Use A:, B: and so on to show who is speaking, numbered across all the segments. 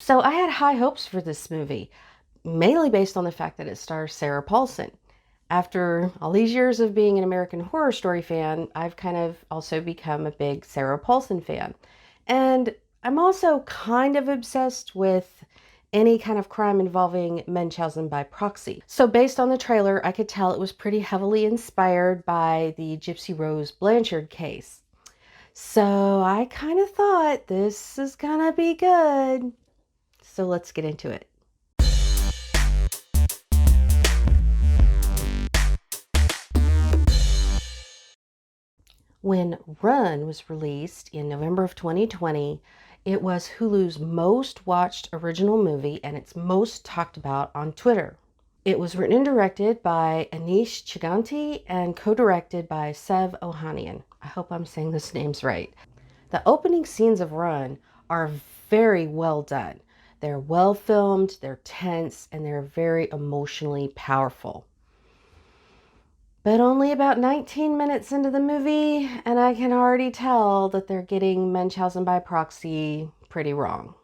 A: So I had high hopes for this movie, mainly based on the fact that it stars Sarah Paulson. After all these years of being an American Horror Story fan, I've kind of also become a big Sarah Paulson fan. And I'm also kind of obsessed with any kind of crime involving Munchausen by proxy. So based on the trailer, I could tell it was pretty heavily inspired by the Gypsy Rose Blanchard case. So I kind of thought this is gonna be good. So let's get into it. When Run was released in November of 2020, it was Hulu's most watched original movie and it's most talked about on Twitter. It was written and directed by Anish Chaganty and co-directed by Sev Ohanian. I hope I'm saying those names right. The opening scenes of Run are very well done. They're well filmed, they're tense, and they're very emotionally powerful. But only about 19 minutes into the movie, and I can already tell that they're getting Munchausen by proxy pretty wrong.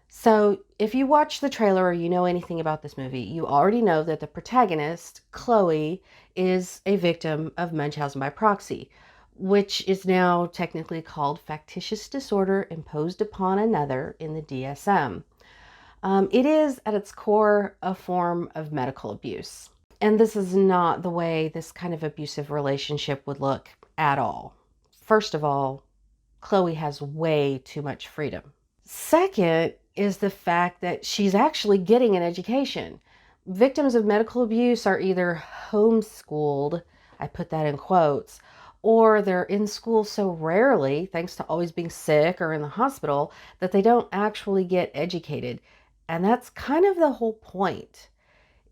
A: So, if you watch the trailer or you know anything about this movie, you already know that the protagonist, Chloe, is a victim of Munchausen by proxy, which is now technically called Factitious Disorder Imposed upon Another in the DSM. It is, at its core, a form of medical abuse. And this is not the way this kind of abusive relationship would look at all. First of all, Chloe has way too much freedom. Second is the fact that she's actually getting an education. Victims of medical abuse are either homeschooled, I put that in quotes, or they're in school so rarely, thanks to always being sick or in the hospital, that they don't actually get educated. And that's kind of the whole point.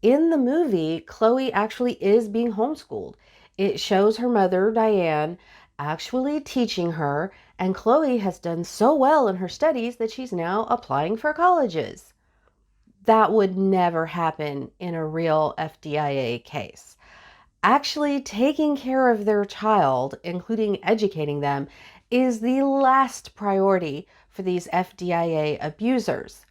A: In the movie, Chloe actually is being homeschooled. It shows her mother, Diane, actually teaching her, and Chloe has done so well in her studies that she's now applying for colleges. That would never happen in a real FDIA case. Actually taking care of their child, including educating them, is the last priority for these FDIA abusers.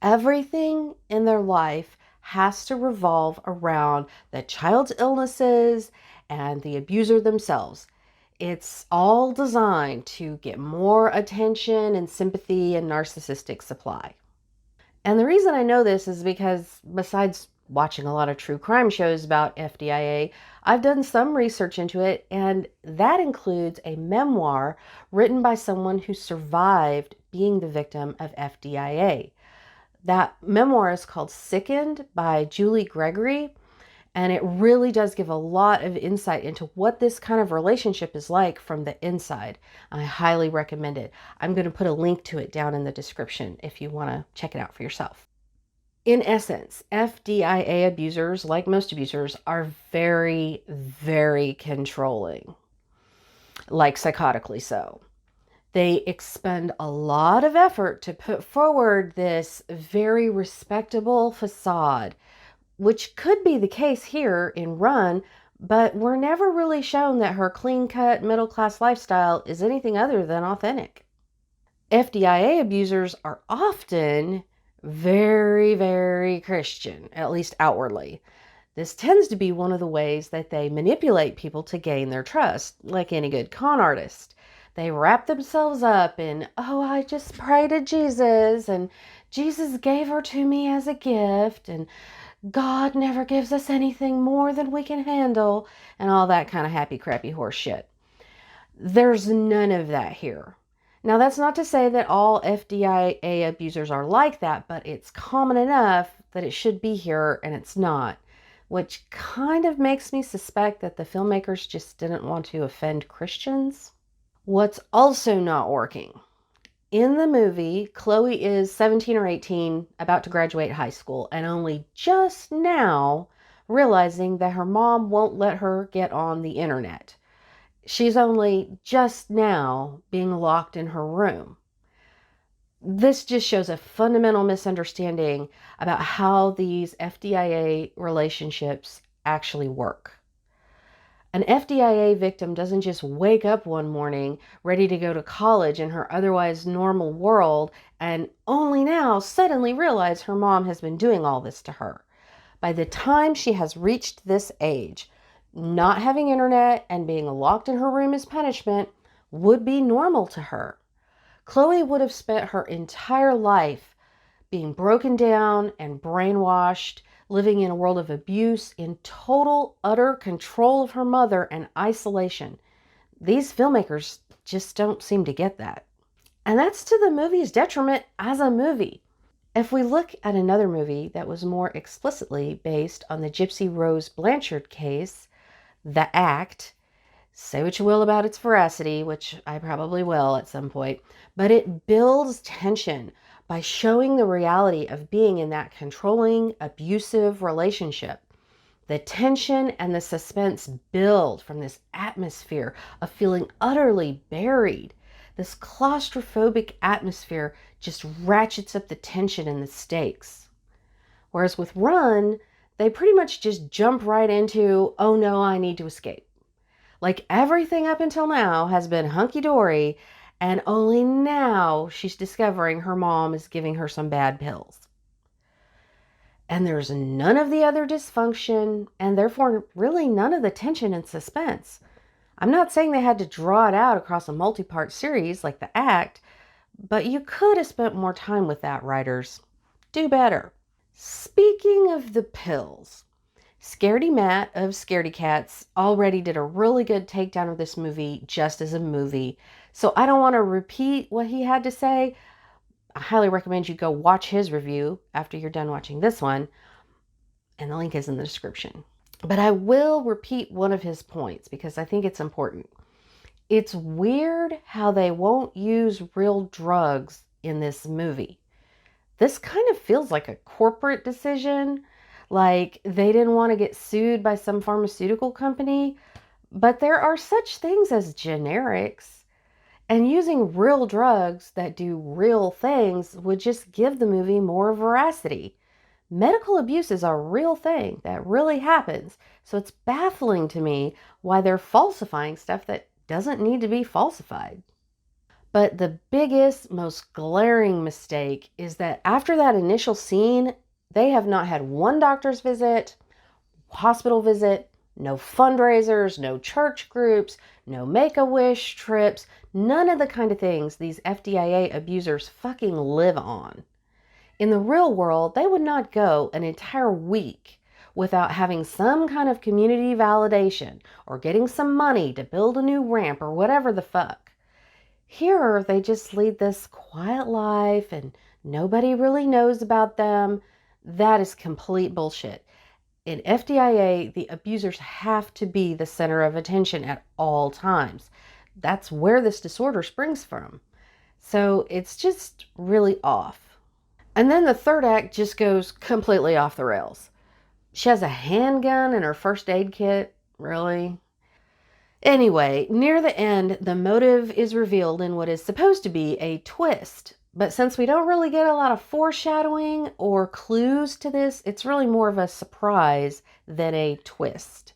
A: Everything in their life has to revolve around the child's illnesses and the abuser themselves. It's all designed to get more attention and sympathy and narcissistic supply. And the reason I know this is because besides watching a lot of true crime shows about FDIA, I've done some research into it, and that includes a memoir written by someone who survived being the victim of FDIA. That memoir is called Sickened by Julie Gregory, and it really does give a lot of insight into what this kind of relationship is like from the inside. I highly recommend it. I'm going to put a link to it down in the description if you want to check it out for yourself. In essence, FDIA abusers, like most abusers, are very, very controlling, like psychotically so. They expend a lot of effort to put forward this very respectable facade, which could be the case here in Run, but we're never really shown that her clean-cut middle-class lifestyle is anything other than authentic. FDIA abusers are often very, very Christian, at least outwardly. This tends to be one of the ways that they manipulate people to gain their trust, like any good con artist. They wrap themselves up in, oh, I just pray to Jesus, and Jesus gave her to me as a gift, and God never gives us anything more than we can handle, and all that kind of happy, crappy horse shit. There's none of that here. Now, that's not to say that all FDIA abusers are like that, but it's common enough that it should be here, and it's not, which kind of makes me suspect that the filmmakers just didn't want to offend Christians. What's also not working. In the movie, Chloe is 17 or 18, about to graduate high school, and only just now realizing that her mom won't let her get on the internet. She's only just now being locked in her room. This just shows a fundamental misunderstanding about how these FDIA relationships actually work. An FDIA victim doesn't just wake up one morning ready to go to college in her otherwise normal world and only now suddenly realize her mom has been doing all this to her. By the time she has reached this age, not having internet and being locked in her room as punishment would be normal to her. Chloe would have spent her entire life being broken down and brainwashed, living in a world of abuse, in total, utter control of her mother and isolation. These filmmakers just don't seem to get that. And that's to the movie's detriment as a movie. If we look at another movie that was more explicitly based on the Gypsy Rose Blanchard case, The Act, say what you will about its veracity, which I probably will at some point, but it builds tension by showing the reality of being in that controlling, abusive relationship. The tension and the suspense build from this atmosphere of feeling utterly buried. This claustrophobic atmosphere just ratchets up the tension and the stakes. Whereas with Run, they pretty much just jump right into, oh no, I need to escape. Like everything up until now has been hunky-dory, and only now she's discovering her mom is giving her some bad pills. And there's none of the other dysfunction, and therefore really none of the tension and suspense. I'm not saying they had to draw it out across a multi-part series like The Act, but you could have spent more time with that, writers. Do better. Speaking of the pills, Scaredy Matt of Scaredy Cats already did a really good takedown of this movie just as a movie, so I don't want to repeat what he had to say. I highly recommend you go watch his review after you're done watching this one, and the link is in the description. But I will repeat one of his points because I think it's important. It's weird how they won't use real drugs in this movie. This kind of feels like a corporate decision, like they didn't want to get sued by some pharmaceutical company, but there are such things as generics. And using real drugs that do real things would just give the movie more veracity. Medical abuse is a real thing that really happens, so it's baffling to me why they're falsifying stuff that doesn't need to be falsified. But the biggest, most glaring mistake is that after that initial scene, they have not had one doctor's visit, hospital visit, no fundraisers, no church groups, no Make-A-Wish trips, none of the kind of things these FDIA abusers fucking live on. In the real world, they would not go an entire week without having some kind of community validation or getting some money to build a new ramp or whatever the fuck. Here, they just lead this quiet life and nobody really knows about them. That is complete bullshit. In FDIA, the abusers have to be the center of attention at all times. That's where this disorder springs from. So it's just really off. And then the third act just goes completely off the rails. She has a handgun in her first aid kit. Really? Anyway, near the end, the motive is revealed in what is supposed to be a twist. But since we don't really get a lot of foreshadowing or clues to this, it's really more of a surprise than a twist.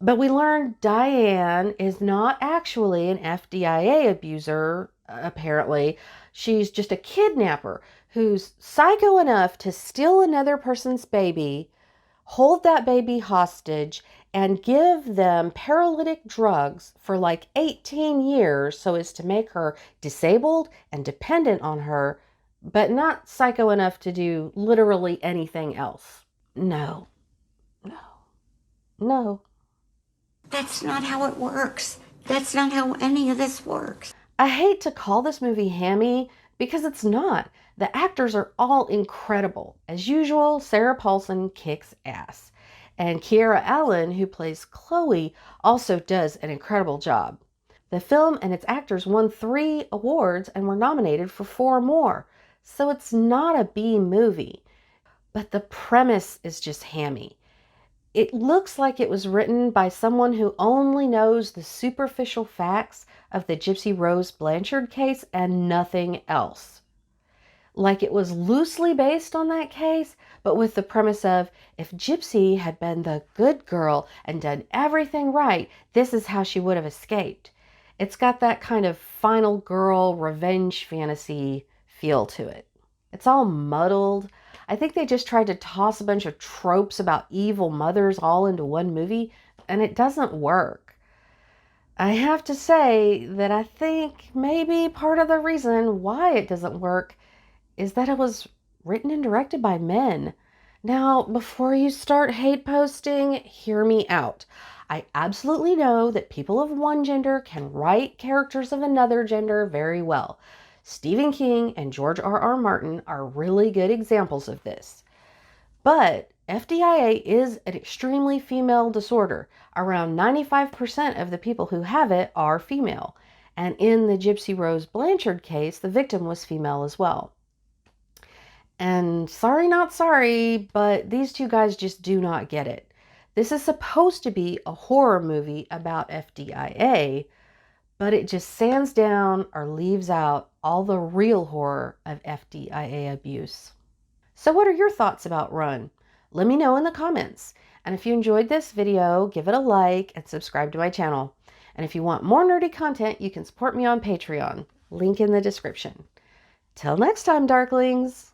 A: But we learn Diane is not actually an FDIA abuser, apparently. She's just a kidnapper who's psycho enough to steal another person's baby, hold that baby hostage, and give them paralytic drugs for like 18 years so as to make her disabled and dependent on her, but not psycho enough to do literally anything else. No.
B: That's not how it works. That's not how any of this works.
A: I hate to call this movie hammy because it's not. The actors are all incredible. As usual, Sarah Paulson kicks ass. And Kiera Allen, who plays Chloe, also does an incredible job. The film and its actors won 3 awards and were nominated for 4 more. So it's not a B movie. But the premise is just hammy. It looks like it was written by someone who only knows the superficial facts of the Gypsy Rose Blanchard case and nothing else. like it was loosely based on that case, but with the premise of if Gypsy had been the good girl and done everything right, this is how she would have escaped. It's got that kind of final girl revenge fantasy feel to it. It's all muddled. I think they just tried to toss a bunch of tropes about evil mothers all into one movie, and it doesn't work. I have to say that I think maybe part of the reason why it doesn't work is that it was written and directed by men. Now, before you start hate posting, hear me out. I absolutely know that people of one gender can write characters of another gender very well. Stephen King and George R.R. Martin are really good examples of this. But FDIA is an extremely female disorder. Around 95% of the people who have it are female. And in the Gypsy Rose Blanchard case, the victim was female as well. And sorry, not sorry, but these two guys just do not get it. This is supposed to be a horror movie about FDIA, but it just sands down or leaves out all the real horror of FDIA abuse. So what are your thoughts about Run? Let me know in the comments. And if you enjoyed this video, give it a like and subscribe to my channel. And if you want more nerdy content, you can support me on Patreon. Link in the description. Till next time, Darklings!